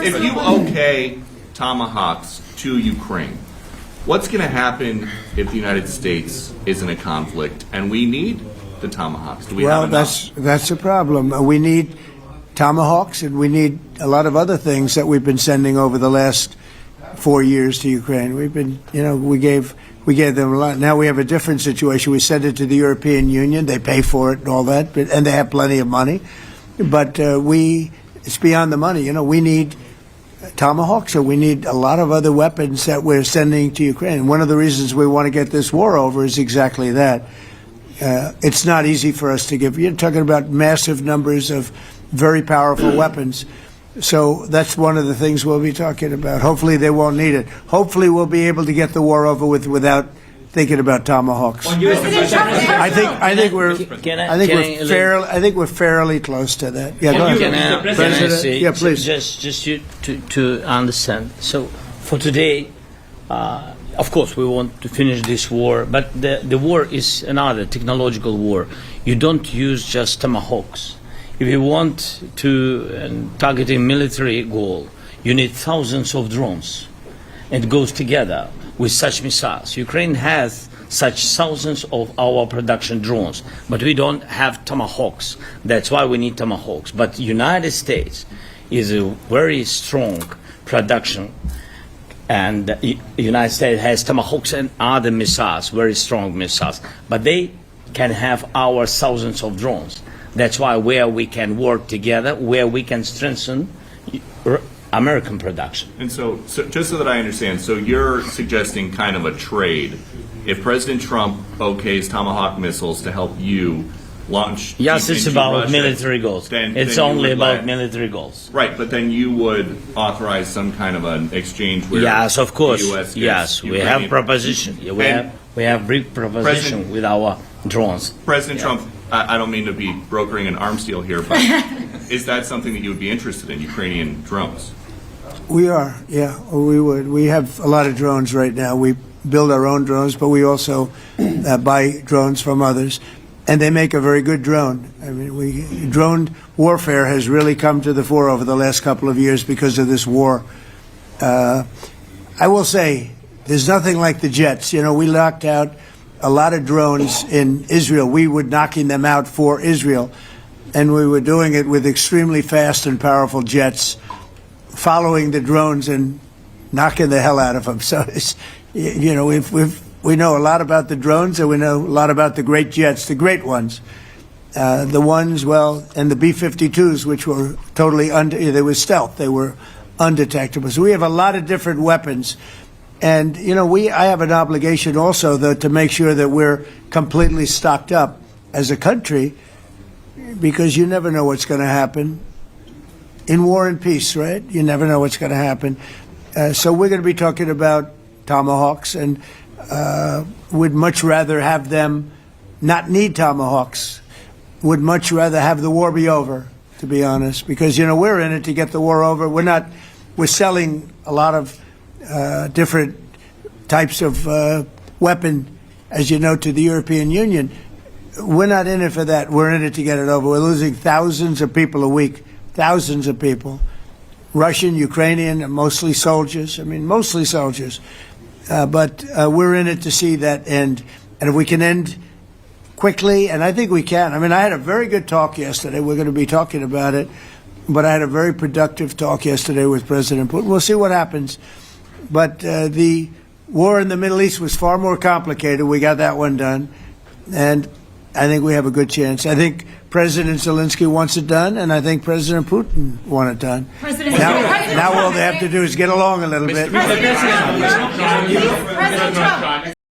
if you okay Tomahawks to Ukraine, what's going to happen if the United States is in a conflict and we need the Tomahawks? Do we have enough? That's a problem. We need Tomahawks, and we need a lot of other things that we've been sending over the last 4 years to Ukraine. We've been, we gave them a lot. Now we have a different situation. We send it to the European Union. They pay for it and all that, and they have plenty of money. But it's beyond the money. We need Tomahawks, or we need a lot of other weapons that we're sending to Ukraine. One of the reasons we want to get this war over is exactly that. It's not easy for us to give. You're talking about massive numbers of very powerful weapons. So that's one of the things we'll be talking about. Hopefully they won't need it. Hopefully we'll be able to get the war over with without thinking about Tomahawks. I think we're fairly close to that. Yeah, go ahead. Can I say, yeah, please. Just to understand. So for today, of course, we want to finish this war, but the war is another technological war. You don't use just Tomahawks. If you want to target a military goal, you need thousands of drones. It goes together with such missiles. Ukraine has such thousands of our production drones, but we don't have Tomahawks. That's why we need Tomahawks. But United States is a very strong production, and the United States has Tomahawks and other missiles, very strong missiles, but they can have our thousands of drones. That's why where we can work together, where we can strengthen American production. And so just so that I understand, so you're suggesting kind of a trade. If President Trump okays Tomahawk missiles to help you launch... Yes, it's about Russia, military goals. It's only about military goals. Right, but then you would authorize some kind of an exchange where... Yes, of course. The US yes, we have proposition. We have big proposition with our drones. President Trump, I don't mean to be brokering an arms deal here, but is that something that you would be interested in, Ukrainian drones? We are, yeah, we would. We have a lot of drones right now. We build our own drones, but we also buy drones from others, and they make a very good drone. I mean, drone warfare has really come to the fore over the last couple of years because of this war. I will say, there's nothing like the jets. We knocked out a lot of drones in Israel. We were knocking them out for Israel, and we were doing it with extremely fast and powerful jets, following the drones and knocking the hell out of them. So, we know a lot about the drones, and we know a lot about the great jets, the great ones. The ones, and the B-52s, which were totally they were stealth. They were undetectable. So we have a lot of different weapons. And, I have an obligation also, though, to make sure that we're completely stocked up as a country, because you never know what's going to happen. In war and peace, right? You never know what's going to happen. So we're going to be talking about Tomahawks, and would much rather have them not need Tomahawks. Would much rather have the war be over, to be honest, because, we're in it to get the war over. We're selling a lot of different types of weapon, as you know, to the European Union. We're not in it for that. We're in it to get it over. We're losing thousands of people a week, thousands of people, Russian, Ukrainian, mostly soldiers. Mostly soldiers. But we're in it to see that end. And if we can end quickly, and I think we can. I had a very good talk yesterday. We're going to be talking about it. But I had a very productive talk yesterday with President Putin. We'll see what happens. But the war in the Middle East was far more complicated. We got that one done. And I think we have a good chance. I think President Zelensky wants it done, and I think President Putin wants it done. Now all they have to do is get along a little bit. President Trump.